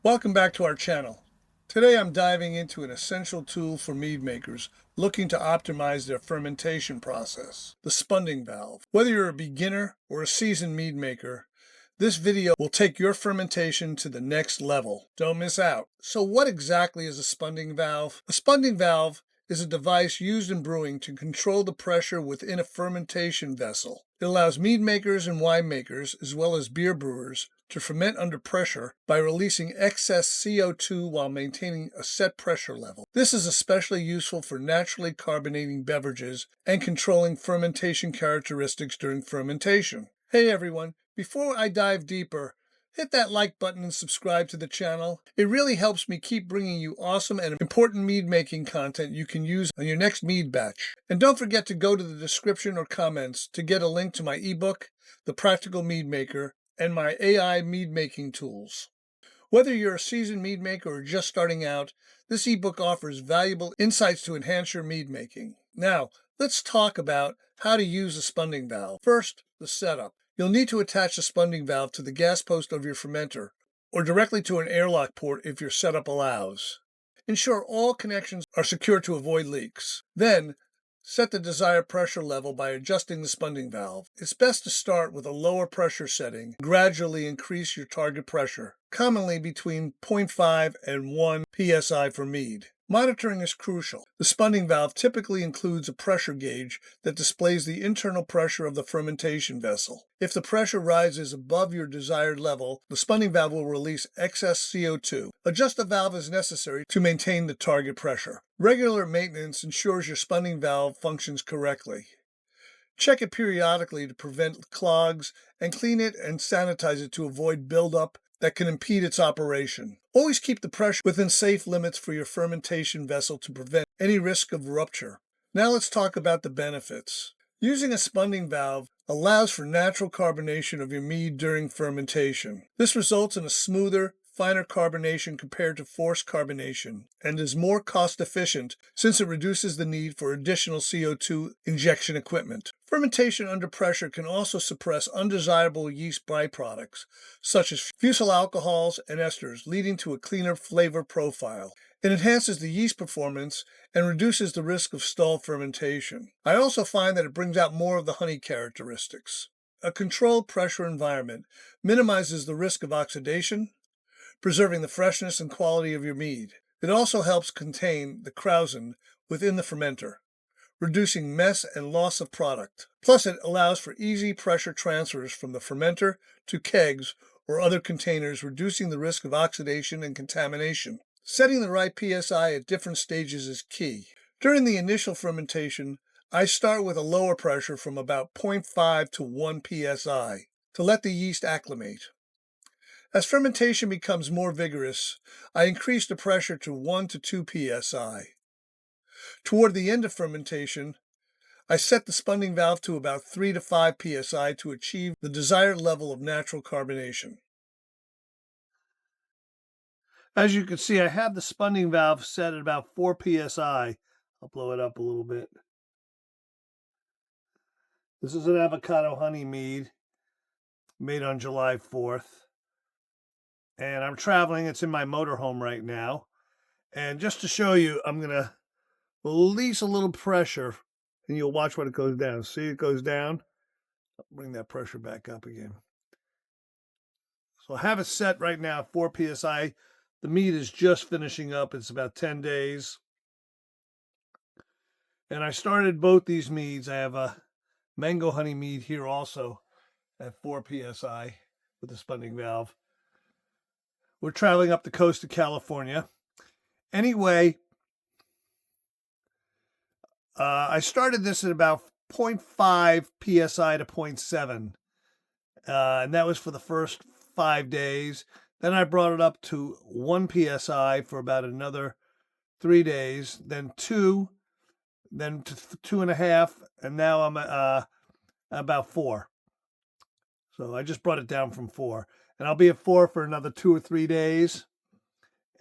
Welcome back to our channel. Today I'm diving into an essential tool for mead makers looking to optimize their fermentation process, the spunding valve. Whether you're a beginner or a seasoned mead maker, this video will take your fermentation to the next level. Don't miss out. So what exactly is a spunding valve? A spunding valve is a device used in brewing to control the pressure within a fermentation vessel. It allows mead makers and wine makers, as well as beer brewers, to ferment under pressure by releasing excess CO2 while maintaining a set pressure level. This is especially useful for naturally carbonating beverages and controlling fermentation characteristics during fermentation. Hey everyone, before I dive deeper, hit that like button and subscribe to the channel. It really helps me keep bringing you awesome and important mead making content you can use on your next mead batch. And don't forget to go to the description or comments to get a link to my ebook, The Practical Mead-Maker, and my AI mead making tools. Whether you're a seasoned mead maker or just starting out, this ebook offers valuable insights to enhance your mead making. Now, let's talk about how to use a spunding valve. First, the setup. You'll need to attach the spunding valve to the gas post of your fermenter, or directly to an airlock port if your setup allows. Ensure all connections are secure to avoid leaks. Then, set the desired pressure level by adjusting the spunding valve. It's best to start with a lower pressure setting, gradually increase your target pressure, commonly between 0.5 and 1 psi for mead. Monitoring is crucial. The spunding valve typically includes a pressure gauge that displays the internal pressure of the fermentation vessel. If the pressure rises above your desired level, the spunding valve will release excess CO2. Adjust the valve as necessary to maintain the target pressure. Regular maintenance ensures your spunding valve functions correctly. Check it periodically to prevent clogs, and clean it and sanitize it to avoid buildup that can impede its operation. Always keep the pressure within safe limits for your fermentation vessel to prevent any risk of rupture. Now let's talk about the benefits. Using a spunding valve allows for natural carbonation of your mead during fermentation. This results in a smoother, finer carbonation compared to forced carbonation, and is more cost efficient since it reduces the need for additional CO2 injection equipment. Fermentation under pressure can also suppress undesirable yeast byproducts, such as fusel alcohols and esters, leading to a cleaner flavor profile. It enhances the yeast performance and reduces the risk of stall fermentation. I also find that it brings out more of the honey characteristics. A controlled pressure environment minimizes the risk of oxidation, preserving the freshness and quality of your mead. It also helps contain the krausen within the fermenter, reducing mess and loss of product. Plus, it allows for easy pressure transfers from the fermenter to kegs or other containers, reducing the risk of oxidation and contamination. Setting the right PSI at different stages is key. During the initial fermentation, I start with a lower pressure from about 0.5 to 1 psi to let the yeast acclimate. As fermentation becomes more vigorous, I increase the pressure to 1 to 2 psi. Toward the end of fermentation, I set the spunding valve to about 3 to 5 psi to achieve the desired level of natural carbonation. As you can see, I have the spunding valve set at about 4 psi. I'll blow it up a little bit. This is an avocado honey mead made on July 4th. And I'm traveling. It's in my motorhome right now. And just to show you, I'm going to release a little pressure, and you'll watch when it goes down. See, it goes down. I'll bring that pressure back up again. So I have it set right now at 4 psi. The mead is just finishing up. It's about 10 days. And I started both these meads. I have a mango honey mead here also at 4 psi with the spunding valve. We're traveling up the coast of California. Anyway, I started this at about 0.5 psi to 0.7. And that was for the first 5 days. Then I brought it up to 1 psi for about another 3 days. Then 2, then to 2.5, and now I'm about 4. So I just brought it down from 4. And I'll be at 4 for another 2 or 3 days.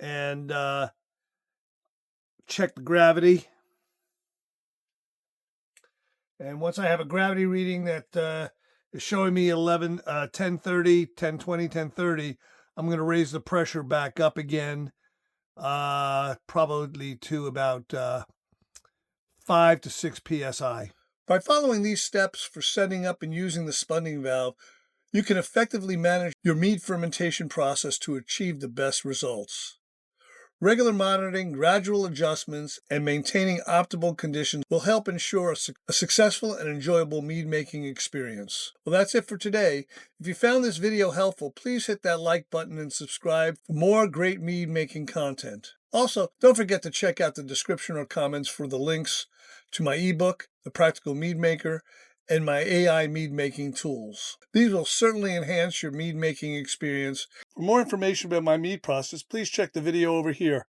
And check the gravity. And once I have a gravity reading that is showing me 1030, 1020, 1030, I'm going to raise the pressure back up again, probably to about 5 to 6 psi. By following these steps for setting up and using the spunding valve, you can effectively manage your mead fermentation process to achieve the best results. Regular monitoring, gradual adjustments, and maintaining optimal conditions will help ensure a successful and enjoyable mead-making experience. Well, that's it for today. If you found this video helpful, please hit that like button and subscribe for more great mead-making content. Also, don't forget to check out the description or comments for the links to my ebook, The Practical Mead-Maker, and my AI mead-making tools. These will certainly enhance your mead-making experience. For more information about my mead process, please check the video over here.